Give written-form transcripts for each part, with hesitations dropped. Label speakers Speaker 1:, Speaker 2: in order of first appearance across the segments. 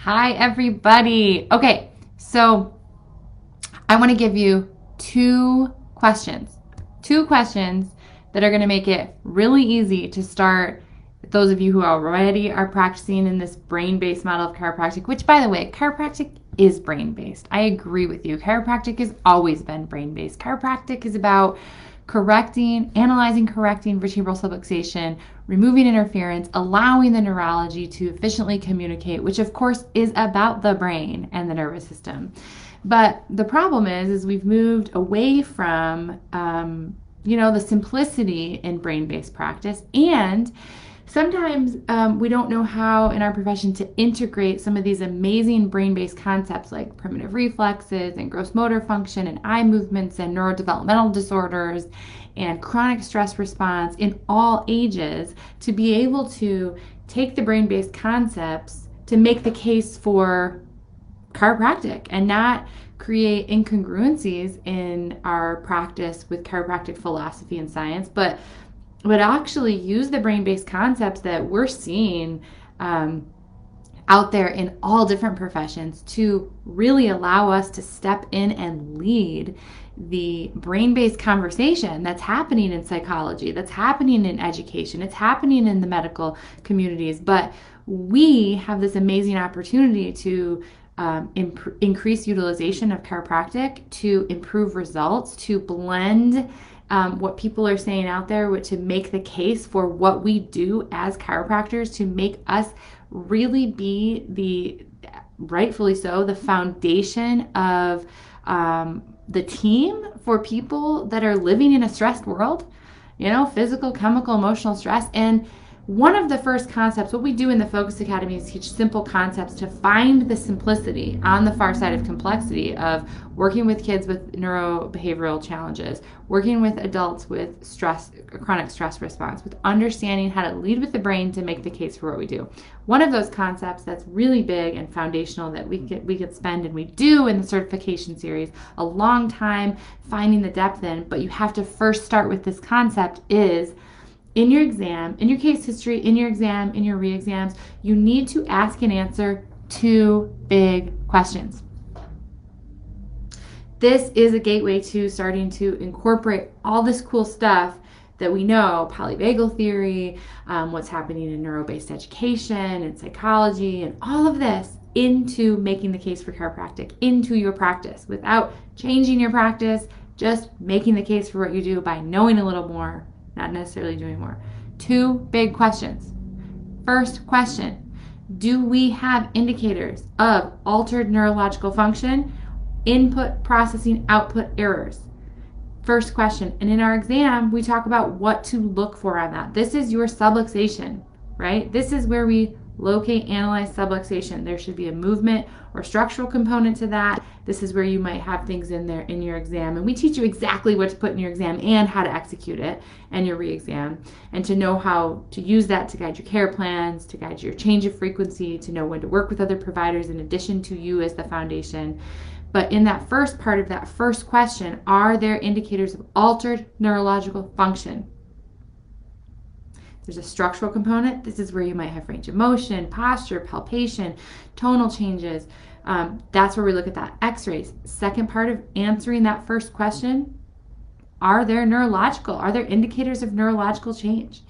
Speaker 1: Hi, everybody. Okay, so I want to give you two questions that are going to make it really easy to start. Those of you who already are practicing in this brain-based model of chiropractic, which, by the way, chiropractic is brain-based. I agree with you. Chiropractic has always been brain-based. Chiropractic is about analyzing, correcting vertebral subluxation, removing interference, allowing the neurology to efficiently communicate, which of course is about the brain and the nervous system. But the problem is we've moved away from, the simplicity in brain-based practice, and sometimes we don't know how in our profession to integrate some of these amazing brain-based concepts like primitive reflexes and gross motor function and eye movements and neurodevelopmental disorders and chronic stress response in all ages to be able to take the brain-based concepts to make the case for chiropractic and not create incongruencies in our practice with chiropractic philosophy and science, but actually use the brain-based concepts that we're seeing out there in all different professions to really allow us to step in and lead the brain-based conversation that's happening in psychology, that's happening in education, it's happening in the medical communities. But we have this amazing opportunity to increase utilization of chiropractic, to improve results, to blend what people are saying out there, to make the case for what we do as chiropractors, to make us really be rightfully so, the foundation of the team for people that are living in a stressed world, physical, chemical, emotional stress. And one of the first concepts, what we do in the Focus Academy is teach simple concepts to find the simplicity on the far side of complexity of working with kids with neurobehavioral challenges, working with adults with chronic stress response, with understanding how to lead with the brain to make the case for what we do. One of those concepts that's really big and foundational that we could spend, and we do in the certification series, a long time finding the depth in, but you have to first start with this concept is in your exam, in your case history, in your exam, in your re-exams, you need to ask and answer two big questions. This is a gateway to starting to incorporate all this cool stuff that we know, polyvagal theory, what's happening in neuro-based education and psychology and all of this into making the case for chiropractic, into your practice without changing your practice, just making the case for what you do by knowing a little more, not necessarily doing more. Two big questions. First question, do we have indicators of altered neurological function, input, processing, output errors? First question. And in our exam, we talk about what to look for on that. This is your subluxation, right? This is where we locate, analyze subluxation. There should be a movement or structural component to that. This is where you might have things in there in your exam. And we teach you exactly what to put in your exam and how to execute it and your re-exam, and to know how to use that to guide your care plans, to guide your change of frequency, to know when to work with other providers in addition to you as the foundation. But in that first part of that first question, are there indicators of altered neurological function? There's a structural component. This is where you might have range of motion, posture, palpation, tonal changes. That's where we look at that. X-rays. Second part of answering that first question, are there indicators of neurological change?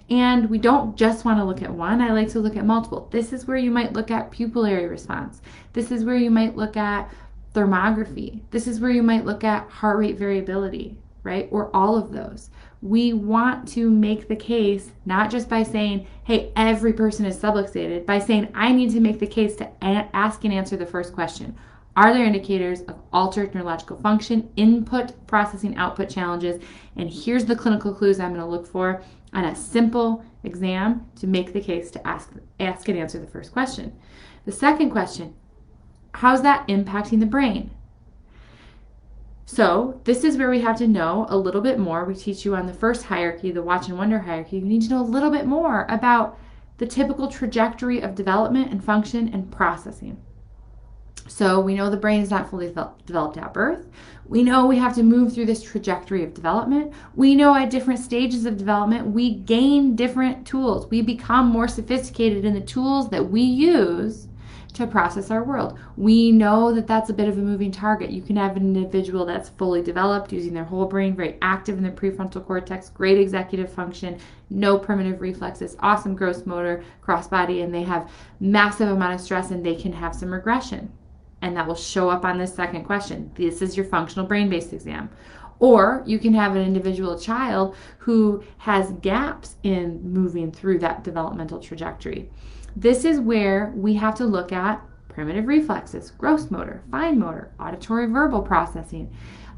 Speaker 1: And we don't just want to look at one. I like to look at multiple. This is where you might look at pupillary response. This is where you might look at thermography. This is where you might look at heart rate variability, right? Or all of those. We want to make the case, not just by saying, hey, every person is subluxated, by saying, I need to make the case to ask and answer the first question. Are there indicators of altered neurological function, input, processing, output challenges? And here's the clinical clues I'm going to look for on a simple exam to make the case to ask and answer the first question. The second question, how's that impacting the brain? So this is where we have to know a little bit more. We teach you on the first hierarchy, the watch and wonder hierarchy. You need to know a little bit more about the typical trajectory of development and function and processing. So we know the brain is not fully developed at birth. We know we have to move through this trajectory of development. We know at different stages of development, we gain different tools. We become more sophisticated in the tools that we use to process our world. We know that that's a bit of a moving target. You can have an individual that's fully developed, using their whole brain, very active in the prefrontal cortex, great executive function, no primitive reflexes, awesome gross motor, crossbody, and they have massive amount of stress, and they can have some regression. And that will show up on this second question. This is your functional brain-based exam. Or you can have an individual child who has gaps in moving through that developmental trajectory. This is where we have to look at primitive reflexes, gross motor, fine motor, auditory verbal processing,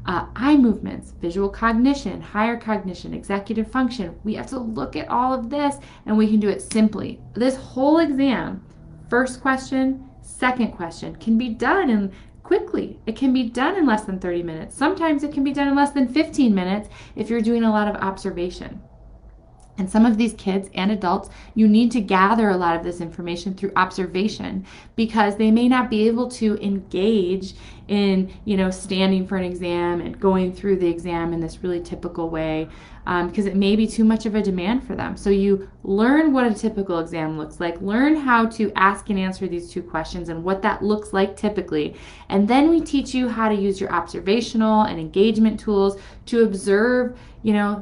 Speaker 1: eye movements, visual cognition, higher cognition, executive function. We have to look at all of this, and we can do it simply. This whole exam, first question, second question, can be done in quickly. It can be done in less than 30 minutes. Sometimes it can be done in less than 15 minutes if you're doing a lot of observation. And some of these kids and adults, you need to gather a lot of this information through observation, because they may not be able to engage in, standing for an exam and going through the exam in this really typical way, because it may be too much of a demand for them. So you learn what a typical exam looks like, learn how to ask and answer these two questions and what that looks like typically. And then we teach you how to use your observational and engagement tools to observe,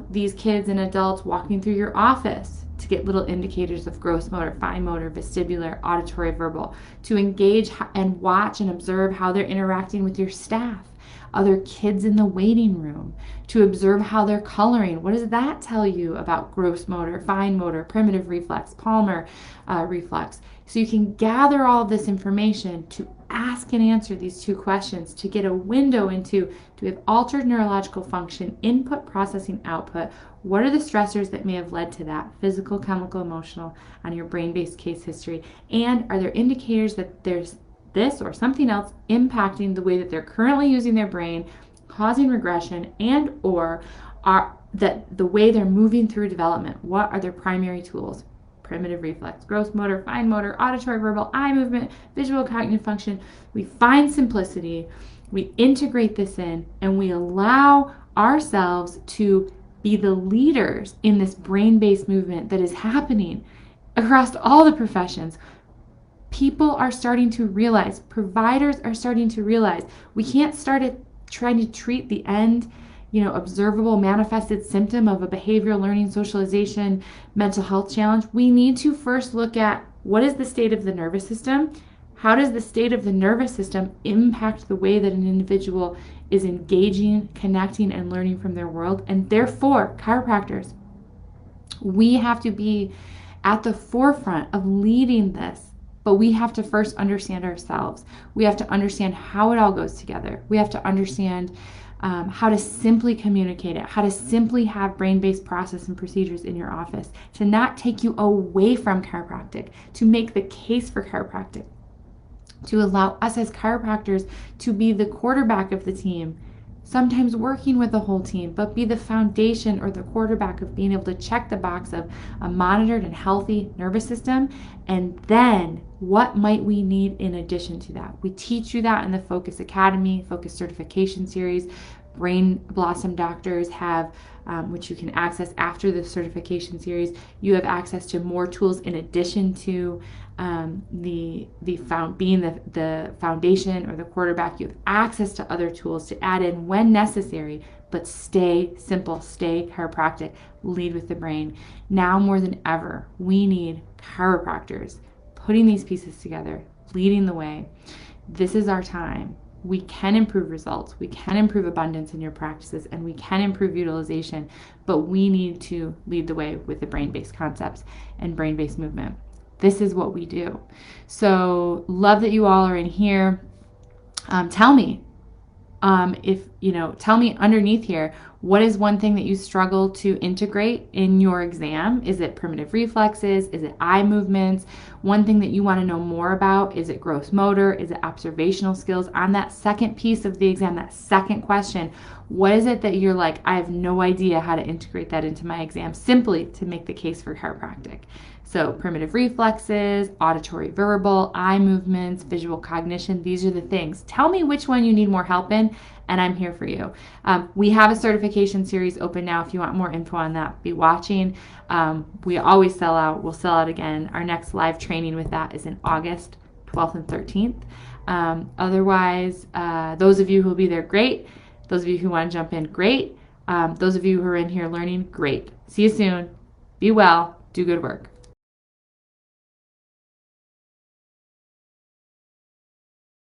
Speaker 1: these kids and adults walking through your office, to get little indicators of gross motor, fine motor, vestibular, auditory, verbal, to engage and watch and observe how they're interacting with your staff, other kids in the waiting room, to observe how they're coloring. What does that tell you about gross motor, fine motor, primitive reflex, palmar reflex? So you can gather all of this information to ask and answer these two questions, to get a window into, do we have altered neurological function, input, processing, output? What are the stressors that may have led to that, physical, chemical, emotional, on your brain-based case history? And are there indicators that there's this or something else impacting the way that they're currently using their brain, causing regression, and or are that the way they're moving through development? What are their primary tools? Primitive reflex, gross motor, fine motor, auditory, verbal, eye movement, visual cognitive function. We find simplicity, we integrate this in, and we allow ourselves to be the leaders in this brain-based movement that is happening across all the professions. People are starting to realize, providers are starting to realize, we can't start trying to treat the end, observable manifested symptom of a behavioral learning, socialization, mental health challenge. We need to first look at, what is the state of the nervous system? How does the state of the nervous system impact the way that an individual is engaging, connecting, and learning from their world? And therefore, chiropractors, we have to be at the forefront of leading this. But we have to first understand ourselves. We have to understand how it all goes together. We have to understand how to simply communicate it, how to simply have brain-based process and procedures in your office, to not take you away from chiropractic, to make the case for chiropractic, to allow us as chiropractors to be the quarterback of the team, sometimes working with the whole team, but be the foundation or the quarterback of being able to check the box of a monitored and healthy nervous system. And then what might we need in addition to that? We teach you that in the Focus Academy, Focus Certification Series. Brain Blossom doctors have, which you can access after the certification series. You have access to more tools in addition to being the foundation or the quarterback. You have access to other tools to add in when necessary, but stay simple, stay chiropractic, lead with the brain. Now more than ever, we need chiropractors putting these pieces together, leading the way. This is our time. We can improve results, we can improve abundance in your practices, and we can improve utilization, but we need to lead the way with the brain-based concepts and brain-based movement. This is what we do. So love that you all are in here. Tell me, tell me underneath here, what is one thing that you struggle to integrate in your exam? Is it primitive reflexes? Is it eye movements? One thing that you want to know more about, is it gross motor? Is it observational skills? On that second piece of the exam, that second question, what is it that you're like, I have no idea how to integrate that into my exam, simply to make the case for chiropractic? So primitive reflexes, auditory verbal, eye movements, visual cognition, these are the things. Tell me which one you need more help in, and I'm here for you. We have a certification series open now. If you want more info on that, be watching. We always sell out. We'll sell out again. Our next live training with that is in August 12th and 13th. Otherwise, those of you who will be there, great. Those of you who want to jump in, great. Those of you who are in here learning, great. See you soon. Be well. Do good work.